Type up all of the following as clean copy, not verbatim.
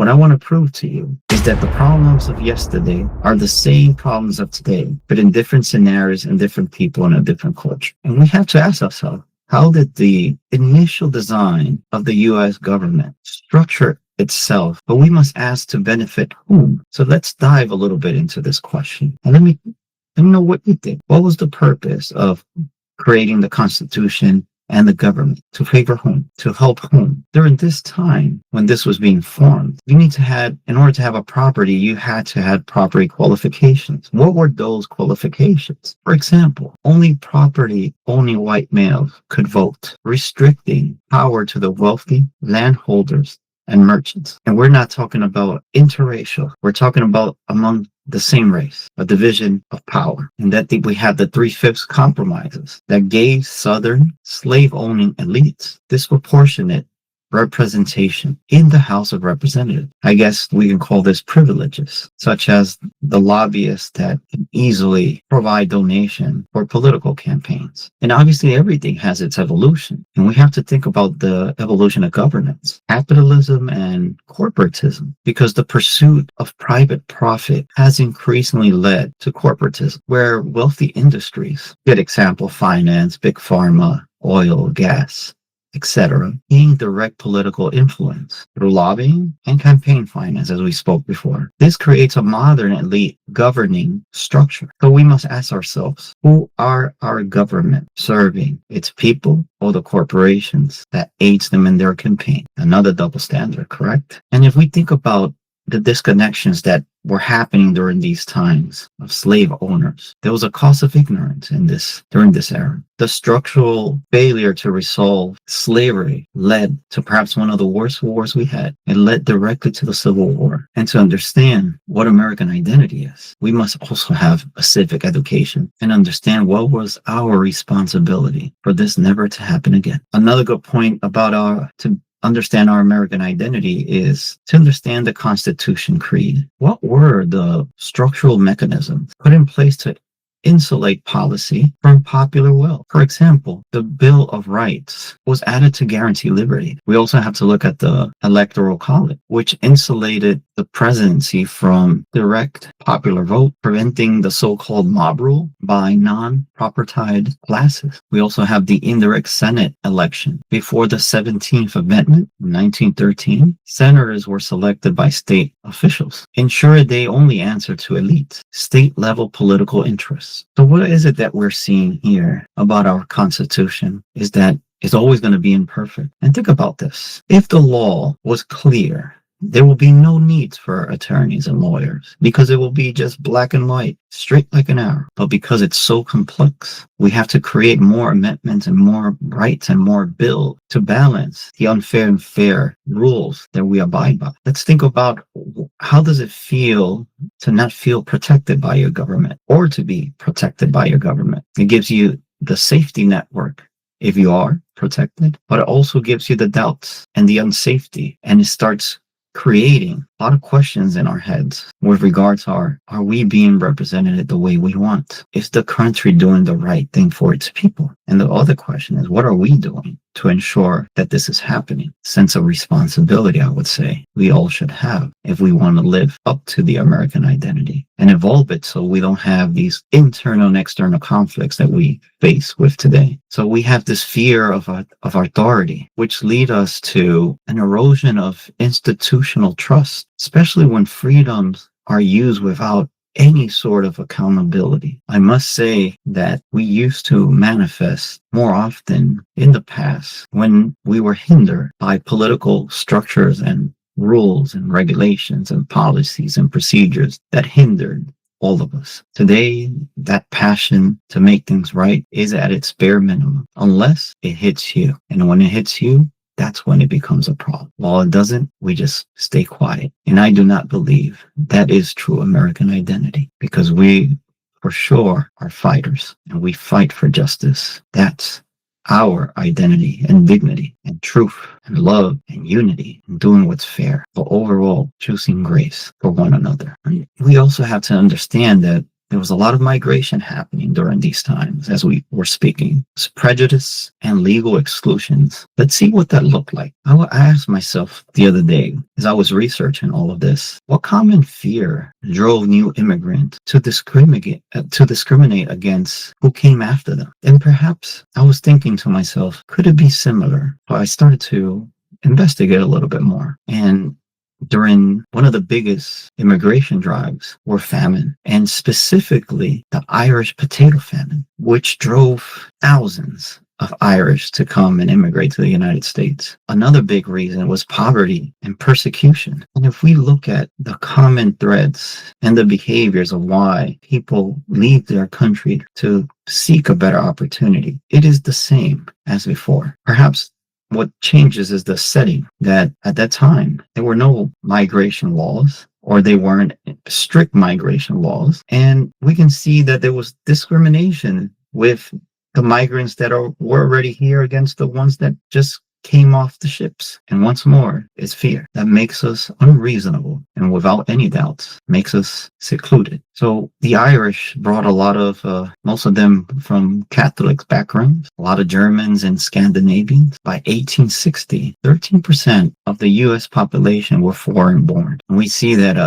What I want to prove to you is that the problems of yesterday are the same problems of today, but in different scenarios and different people in a different culture. And we have to ask ourselves, how did the initial design of the U.S. government structure itself? But we must ask, to benefit whom? So let's dive a little bit into this question. And let me know what you think. What was the purpose of creating the Constitution and the government? To favor whom? To help whom? During this time, when this was being formed, you need to have, in order to have a property, you had to have property qualifications. What were those qualifications? For example, only white males could vote, restricting power to the wealthy, landholders, and merchants. And we're not talking about interracial. We're talking about among the same race, a division of power. And that we have the 3/5 compromises that gave Southern slave-owning elites disproportionate representation in the House of Representatives. I guess we can call this privileges, such as the lobbyists that can easily provide donation for political campaigns. And obviously everything has its evolution. And we have to think about the evolution of governance, capitalism and corporatism, because the pursuit of private profit has increasingly led to corporatism, where wealthy industries, good example, finance, big pharma, oil, gas, etc., gain direct political influence through lobbying and campaign finance, as we spoke before. This creates a modern elite governing structure. So we must ask ourselves, who are our government serving? Its people or the corporations that aids them in their campaign? Another double standard, correct? And if we think about the disconnections that were happening during these times of slave owners, there was a cause of ignorance during this era. The structural failure to resolve slavery led to perhaps one of the worst wars we had. It led directly to the Civil War. And to understand what American identity is, we must also have a civic education and understand what was our responsibility for this never to happen again. Another good point about to understand our American identity is to understand the Constitution Creed. What were the structural mechanisms put in place to insulate policy from popular will? For example, the Bill of Rights was added to guarantee liberty. We also have to look at the Electoral College, which insulated the presidency from direct popular vote, preventing the so-called mob rule by non-propertied classes. We also have the indirect Senate election. Before the 17th Amendment in 1913, senators were selected by state officials, ensuring they only answer to elites, state-level political interests. So what is it that we're seeing here about our Constitution is that it's always going to be imperfect. And think about this. If the law was clear, there will be no need for attorneys and lawyers, because it will be just black and white, straight like an arrow. But because it's so complex, we have to create more amendments and more rights and more bill to balance the unfair and fair rules that we abide by. Let's think about, how does it feel to not feel protected by your government, or to be protected by your government? It gives you the safety network if you are protected, but it also gives you the doubts and the unsafety, and it starts creating a lot of questions in our heads with regards to are we being represented the way we want? Is the country doing the right thing for its people? And the other question is, what are we doing to ensure that this is happening? Sense of responsibility, I would say, we all should have if we want to live up to the American identity and evolve it so we don't have these internal and external conflicts that we face with today. So we have this fear of authority, which lead us to an erosion of institutional trust, especially when freedoms are used without any sort of accountability. I must say that we used to manifest more often in the past when we were hindered by political structures and rules and regulations and policies and procedures that hindered all of us. Today, that passion to make things right is at its bare minimum, unless it hits you. And when it hits you, that's when it becomes a problem. While it doesn't, we just stay quiet. And I do not believe that is true American identity, because we, for sure, are fighters and we fight for justice. That's our identity and dignity and truth and love and unity and doing what's fair, but overall choosing grace for one another. And we also have to understand that There was a lot of migration happening during these times as we were speaking. It's prejudice and legal exclusions. Let's see what that looked like. I asked myself the other day as I was researching all of this, what common fear drove new immigrants to discriminate against who came after them? And perhaps I was thinking to myself, could it be similar? So I started to investigate a little bit more. And during one of the biggest immigration drives were famine, and specifically the Irish potato famine, which drove thousands of Irish to come and immigrate to the United States. Another big reason was poverty and persecution. And if we look at the common threads and the behaviors of why people leave their country to seek a better opportunity, it is the same as before. Perhaps what changes is the setting, that at that time, there were no migration laws, or they weren't strict migration laws. And we can see that there was discrimination with the migrants that were already here against the ones that just came off the ships. And once more, it's fear that makes us unreasonable and without any doubts makes us secluded. So the Irish brought a lot of, most of them from Catholic backgrounds, a lot of Germans and Scandinavians. By 1860, 13% of the U.S. population were foreign born. And we see that,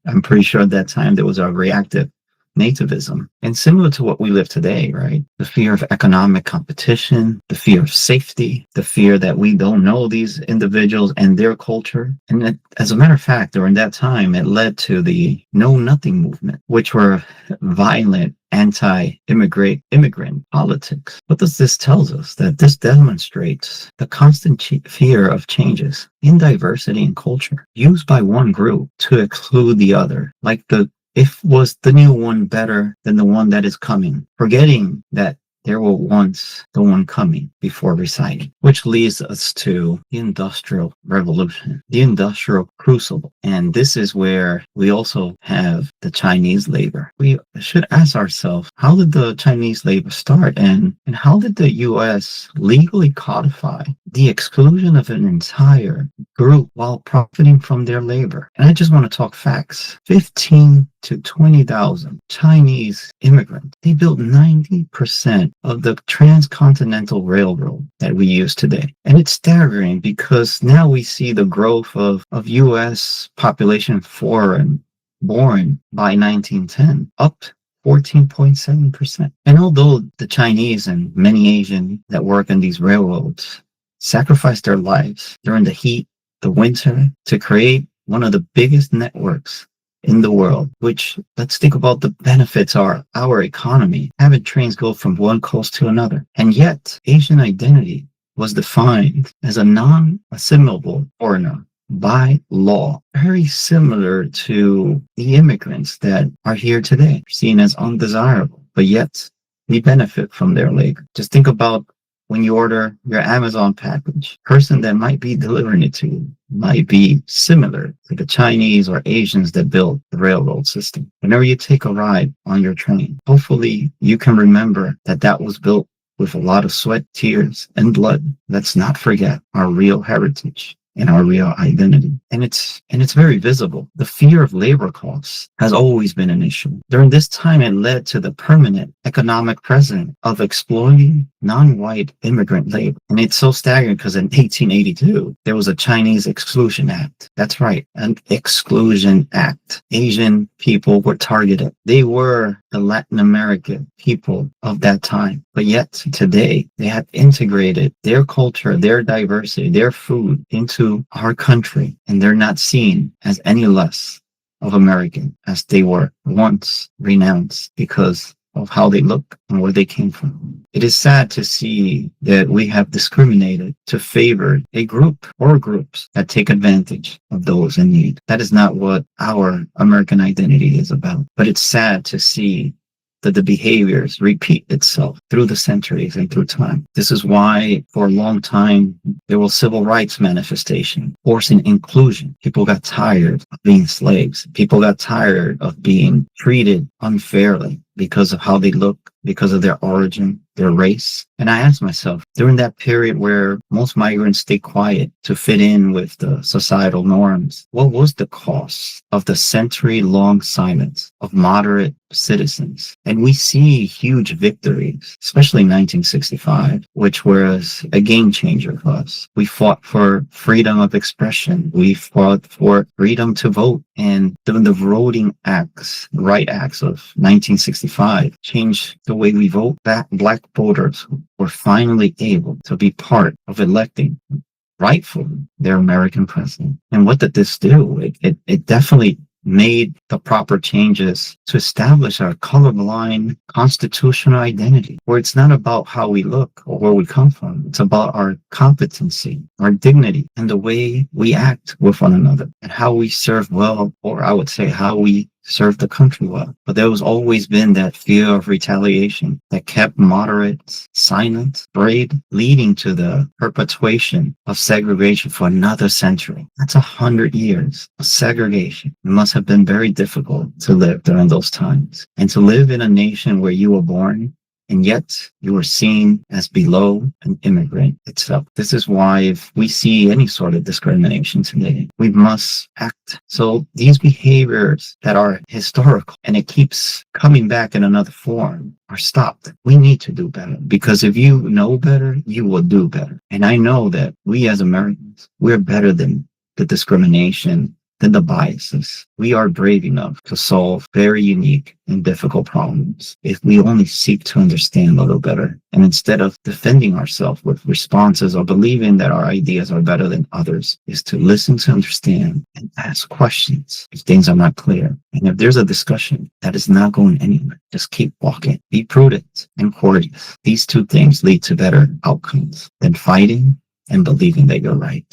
I'm pretty sure at that time there was a reactive nativism. And similar to what we live today, right? The fear of economic competition, the fear of safety, the fear that we don't know these individuals and their culture. And that, as a matter of fact, during that time, it led to the Know Nothing movement, which were violent anti-immigrant politics. What does this tell us? That this demonstrates the constant fear of changes in diversity and culture used by one group to exclude the other, like if was the new one better than the one that is coming, forgetting that there were once the one coming before reciting, which leads us to the Industrial Revolution, the Industrial Crucible. And this is where we also have the Chinese labor. We should ask ourselves, how did the Chinese labor start, and how did the U.S. legally codify the exclusion of an entire group while profiting from their labor? And I just want to talk facts. 15 to 20,000 Chinese immigrants. They built 90% of the Transcontinental Railroad that we use today. And it's staggering because now we see the growth of U.S. population foreign born by 1910, up 14.7%. And although the Chinese and many Asian that work on these railroads sacrificed their lives during the heat, the winter, to create one of the biggest networks in the world, which, let's think about the benefits are our economy, having trains go from one coast to another. And yet, Asian identity was defined as a non-assimilable foreigner by law, very similar to the immigrants that are here today, seen as undesirable, but yet we benefit from their labor. Just think about when you order your Amazon package, person that might be delivering it to you might be similar to the Chinese or Asians that built the railroad system. Whenever you take a ride on your train, hopefully you can remember that was built with a lot of sweat, tears, and blood. Let's not forget our real heritage and our real identity. And it's very visible. The fear of labor costs has always been an issue. During this time, it led to the permanent economic precedent of exploiting non-white immigrant labor. And it's so staggering because in 1882, there was a Chinese Exclusion Act. That's right, an Exclusion Act. Asian people were targeted. They were the Latin American people of that time. But yet today, they have integrated their culture, their diversity, their food into our country, and they're not seen as any less of American as they were once renounced because of how they look and where they came from. It is sad to see that we have discriminated to favor a group or groups that take advantage of those in need. That is not what our American identity is about. But it's sad to see that the behaviors repeat itself through the centuries and through time. This is why for a long time there was civil rights manifestation, forcing inclusion. People got tired of being slaves. People got tired of being treated unfairly. because of how they look, because of their origin, their race. And I asked myself, during that period where most migrants stay quiet to fit in with the societal norms, what was the cost of the century-long silence of moderate citizens? And we see huge victories, especially in 1965, which was a game changer for us. We fought for freedom of expression. We fought for freedom to vote. And the voting acts, right acts of 1965 changed the way we vote. Black voters were finally able to be part of electing rightfully their American president. And what did this do? It definitely made the proper changes to establish our colorblind constitutional identity, where it's not about how we look or where we come from. It's about our competency, our dignity, and the way we act with one another, and how we serve well, or I would say how we serve the country well. But there was always been that fear of retaliation that kept moderates silent, afraid, leading to the perpetuation of segregation for another century. That's 100 years of segregation. It must have been very difficult to live during those times, and to live in a nation where you were born and yet you are seen as below an immigrant itself. This is why if we see any sort of discrimination today, we must act. So these behaviors that are historical and it keeps coming back in another form are stopped. We need to do better, because if you know better, you will do better. And I know that we as Americans, we're better than the discrimination, than the biases. We are brave enough to solve very unique and difficult problems if we only seek to understand a little better. And instead of defending ourselves with responses or believing that our ideas are better than others, is to listen to understand and ask questions if things are not clear. And if there's a discussion that is not going anywhere, just keep walking. Be prudent and courteous. These two things lead to better outcomes than fighting and believing that you're right.